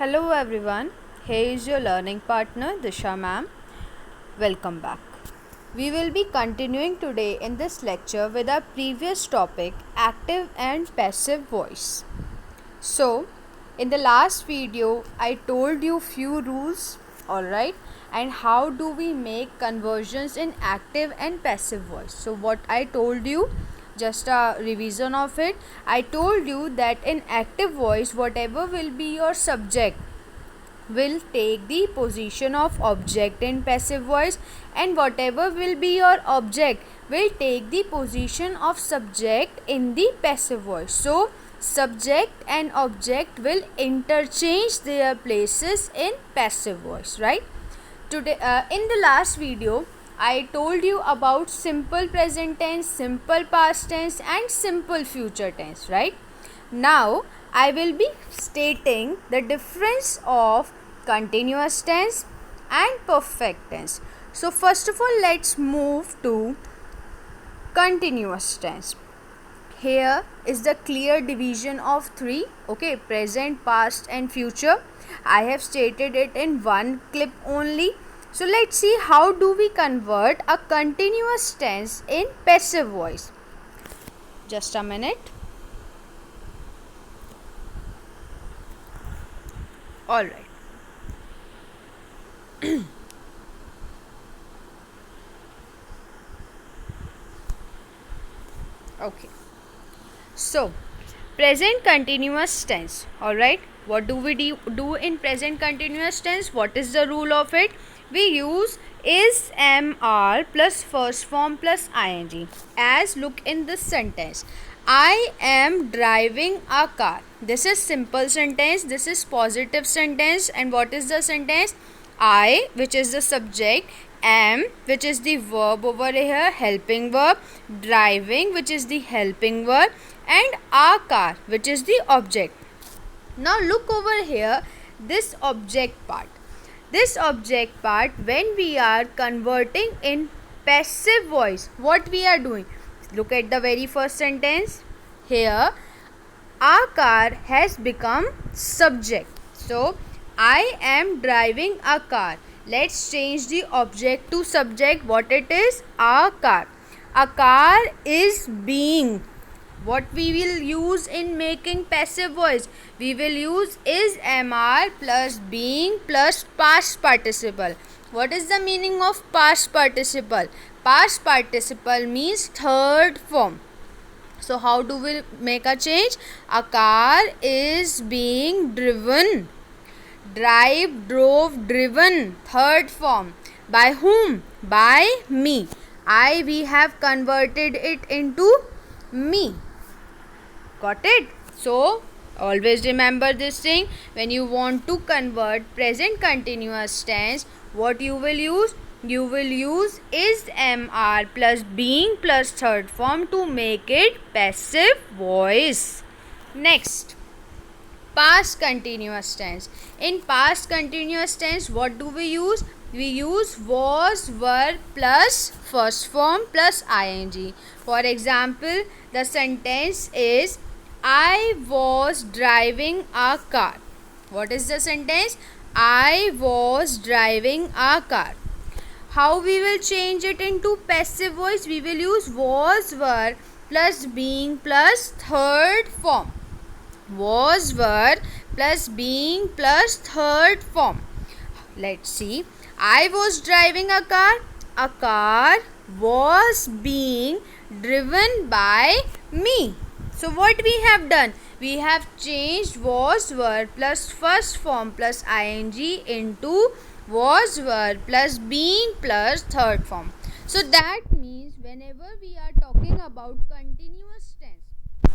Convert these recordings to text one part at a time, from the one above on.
Hello everyone, here is your learning partner Disha ma'am. Welcome back. We will be continuing today in this lecture with our previous topic, active and passive voice. So, in the last video I told you few rules, alright, and how do we make conversions in active and passive voice. So what I told you, just a revision of it, I told you that in active voice whatever will be your subject will take the position of object in passive voice, and whatever will be your object will take the position of subject in the passive voice. So subject and object will interchange their places in passive voice, right? Today in the last video I told you about simple present tense, simple past tense and simple future tense, right? Now I will be stating the difference of continuous tense and perfect tense. So first of all, let's move to continuous tense. Here is the clear division of three, okay, present, past and future. I have stated it in one clip only. So let's see how do we convert a continuous tense in passive voice. Just a minute. All right. Okay. So, present continuous tense. All right. What do we do in present continuous tense? What is the rule of it? We use is, am, are plus first form plus ing. As look in this sentence. I am driving a car. This is simple sentence. This is positive sentence. And what is the sentence? I, which is the subject, am, which is the verb over here, helping verb, driving, which is the helping verb, and a car, which is the object. Now look over here, this object part. This object part, when we are converting in passive voice, what we are doing? Look at the very first sentence. Here, a car has become subject. So, I am driving a car. Let's change the object to subject. What it is? A car. A car is being. What we will use in making passive voice? We will use is, am, are plus being plus past participle. What is the meaning of past participle? Past participle means third form. So how do we make a change? A car is being driven. Drive, drove, driven, third form. By whom? By me. We have converted it into me. Got it? So always remember this thing. When you want to convert present continuous tense, what you will use? You will use is, am, are plus being plus third form to make it passive voice. Next, past continuous tense. In past continuous tense, what do we use? We use was, were plus first form plus ing. For example, the sentence is, I was driving a car. What is the sentence? I was driving a car. How we will change it into passive voice? We will use was, were plus being plus third form. Was, were plus being plus third form. Let's see. I was driving a car. A car was being driven by me. So what we have done? We have changed was, were plus first form plus ing into was, were plus being plus third form. So that means whenever we are talking about continuous tense,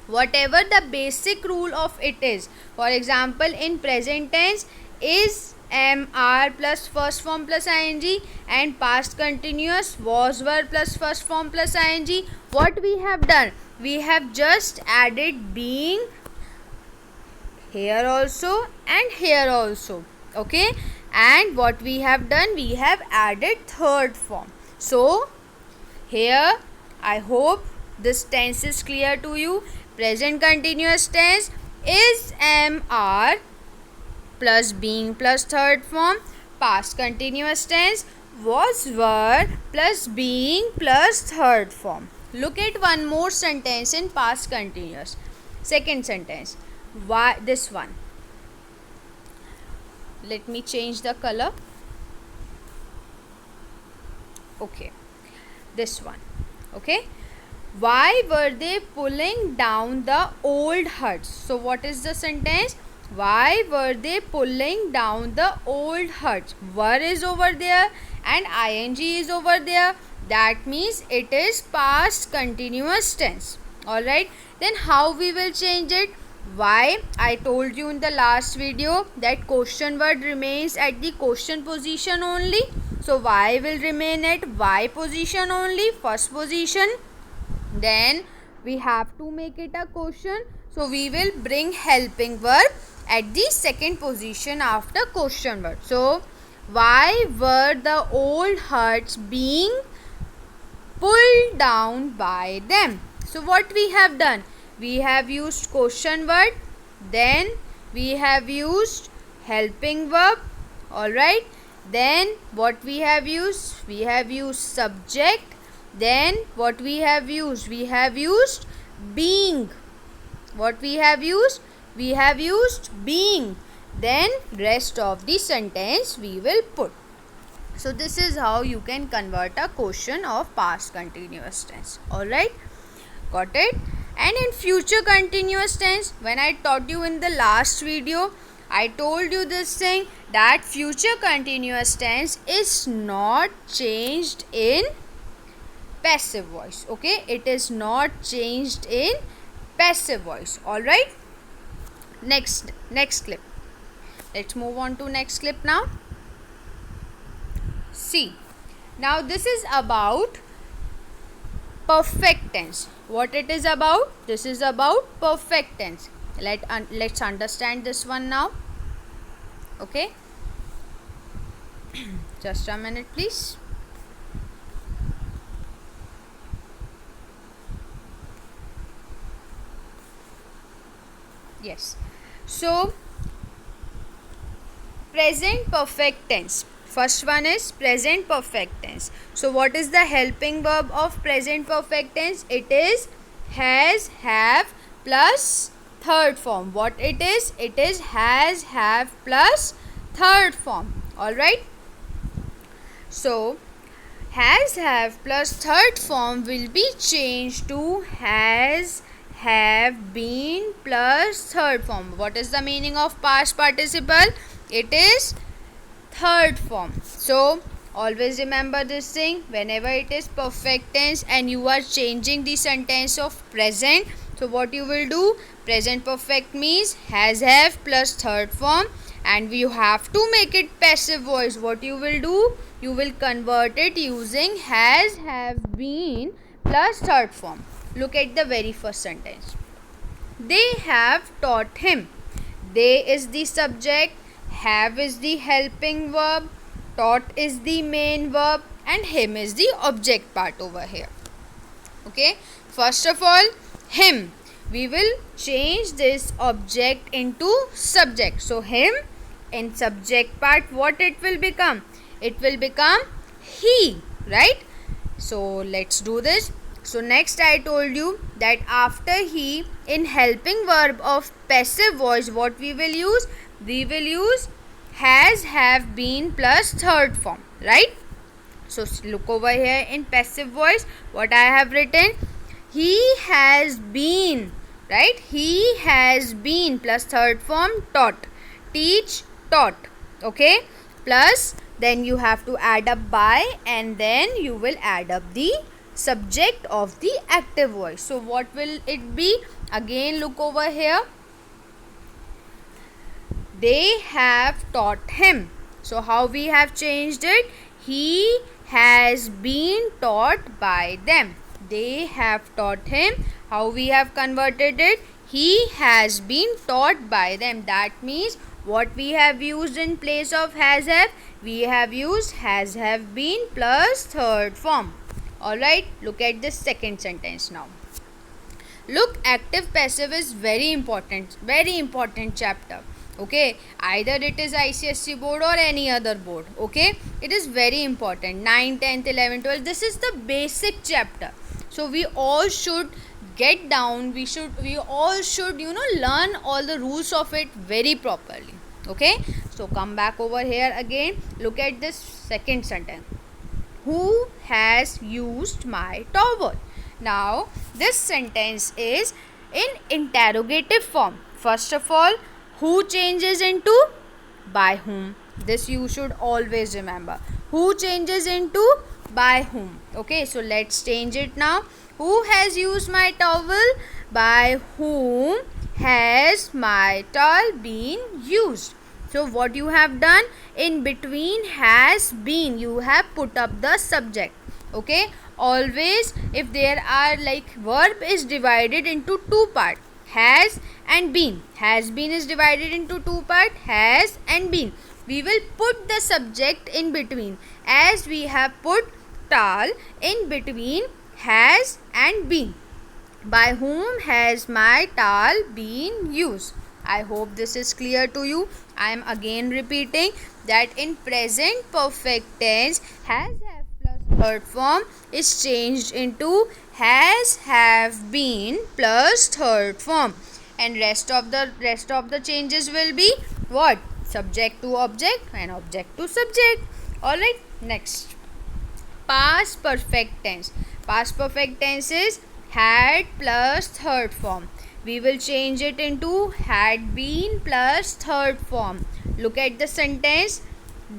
whatever the basic rule of it is, for example in present tense is, am, are plus first form plus ing, and past continuous was, were plus first form plus ing, what we have done? We have just added being here also and here also, okay, and what we have done? We have added third form. So here I hope this tense is clear to you. Present continuous tense is, am, are plus being plus third form. Past continuous tense, was, were plus being plus third form. Look at one more sentence in past continuous. Second sentence, why this one. Let me change the color. Okay, this one. Okay, why were they pulling down the old huts? So what is the sentence? Why were they pulling down the old huts? Were is over there and ing is over there. That means it is past continuous tense. Alright, then how we will change it? Why? I told you in the last video that question word remains at the question position only. So why will remain at why position only, first position. Then we have to make it a question. So we will bring helping verb at the second position after question word. So why were the old huts being pulled down by them? So what we have done? We have used question word, then we have used helping verb. Alright, then what we have used? We have used subject. Then what we have used? We have used being. What we have used? We have used being. Then rest of the sentence we will put. So this is how you can convert a question of past continuous tense. Alright, got it? And in future continuous tense, when I taught you in the last video, I told you this thing that future continuous tense is not changed in passive voice. Okay, it is not changed in passive voice. Alright, next clip. Let's move on to next clip now. See, now this is about perfect tense. What it is about? This is about perfect tense. Let's understand this one now. Okay, just a minute please. Yes, so present perfect tense. First one is present perfect tense. So what is the helping verb of present perfect tense? It is has, have plus third form. What it is? It is has, have plus third form. Alright, so has, have plus third form will be changed to has, have been plus third form. What is the meaning of past participle? It is third form. So always remember this thing, whenever it is perfect tense and you are changing the sentence of present, so what you will do? Present perfect means has, have plus third form, and you have to make it passive voice. What you will do? You will convert it using has, have been plus third form. Look at the very first sentence. They have taught him. They is the subject, have is the helping verb, taught is the main verb, and him is the object part over here. Okay, first of all, him. We will change this object into subject. So him in subject part, what it will become? It will become he, right? So let's do this. So next I told you that after he, in helping verb of passive voice, what we will use? We will use has, have been plus third form, right? So look over here in passive voice, what I have written? He has been, right? He has been plus third form taught. Teach, taught. Okay, plus then you have to add up by, and then you will add up the subject of the active voice. So what will it be? Again look over here. They have taught him. So how we have changed it? He has been taught by them. They have taught him. How we have converted it? He has been taught by them. That means what we have used in place of has, have? We have used has, have been plus third form. Alright, look at this second sentence now. Look, active passive is very important chapter. Okay, either it is ICSC board or any other board. Okay, it is very important. 9, 10th, 11th, 12th, this is the basic chapter, so we all should get down, we all should learn all the rules of it very properly. Okay, so come back over here again, look at this second sentence. Who has used my towel? Now, this sentence is in interrogative form. First of all, who changes into by whom. This you should always remember. Who changes into by whom. Okay, so let's change it now. Who has used my towel? By whom has my towel been used? So what you have done, in between has been, you have put up the subject. Okay, always if there are like verb is divided into two parts, has and been. Has been is divided into two parts, has and been. We will put the subject in between, as we have put tal in between has and been. By whom has my tal been used? I hope this is clear to you. I am again repeating that in present perfect tense, has, have plus third form is changed into has, have been plus third form, and rest of the changes will be what? Subject to object and object to subject. Alright, next, past perfect tense. Past perfect tense is had plus third form. We will change it into had been plus third form. Look at the sentence.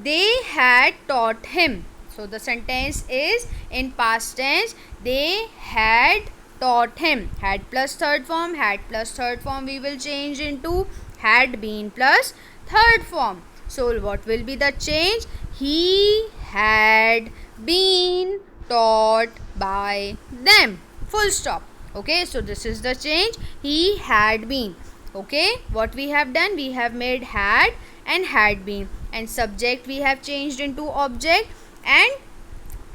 They had taught him. So the sentence is in past tense. They had taught him. Had plus third form. Had plus third form we will change into had been plus third form. So what will be the change? He had been taught by them. Full stop. Okay, so this is the change. He had been. Okay, what we have done, we have made had and had been, and subject we have changed into object, and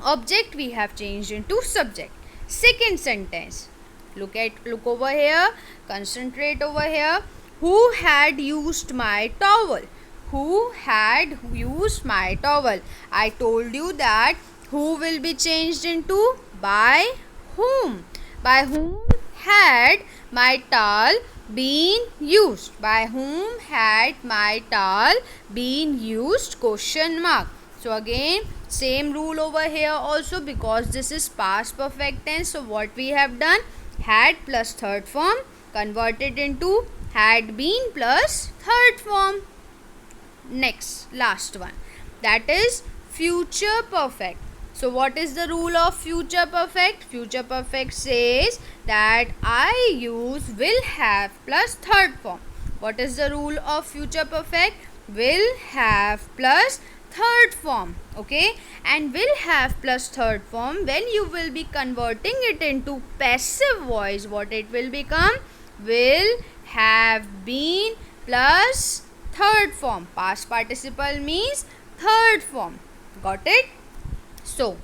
object we have changed into subject. Second sentence, look over here, concentrate over here. Who had used my towel? Who had used my towel? I told you that who will be changed into by whom. By whom had my towel been used? By whom had my towel been used? Question mark. So again, same rule over here also, because this is past perfect tense. So what we have done, had plus third form converted into had been plus third form. Next, last one, that is future perfect. So what is the rule of future perfect? Future perfect says that I use will have plus third form. What is the rule of future perfect? Will have plus third form. Okay, and will have plus third form, when you will be converting it into passive voice, what it will become? Will have been plus third form. Past participle means third form. Got it? So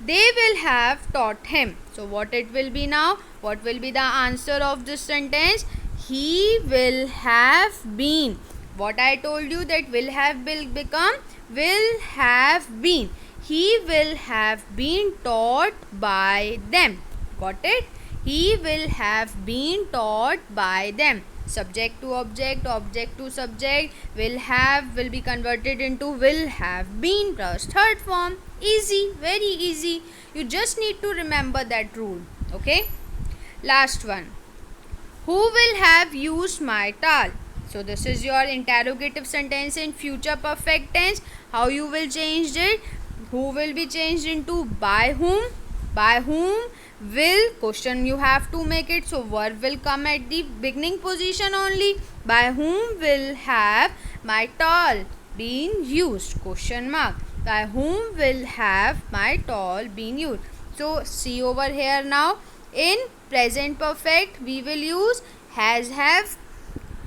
they will have taught him. So what it will be now? What will be the answer of this sentence? He will have been. What I told you, that will have will become will have been. He will have been taught by them. Got it? He will have been taught by them. Subject to object, object to subject. Will have will be converted into will have been plus third form. Easy, very easy. You just need to remember that rule. Okay, last one. Who will have used my towel? So this is your interrogative sentence in future perfect tense. How you will change it? Who will be changed into by whom? By whom will, question you have to make it, so verb will come at the beginning position only. By whom will have my towel been used? Question mark. By whom will have my towel been used? So see over here now, in present perfect we will use has, have,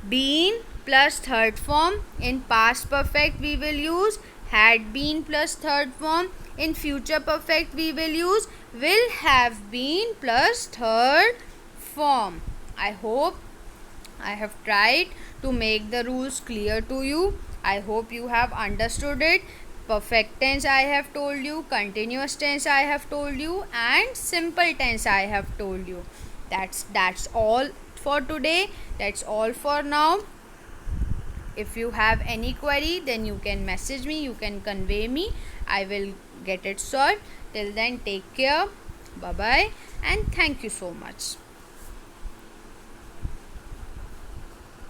been plus third form. In past perfect we will use had been plus third form. In future perfect we will use will have been plus third form. I hope I have tried to make the rules clear to you. I hope you have understood it. Perfect tense I have told you, continuous tense I have told you, and simple tense I have told you. That's all for today. That's all for now. If you have any query, then you can message me, you can convey me. I will get it solved. Till then, take care. Bye bye, and thank you so much.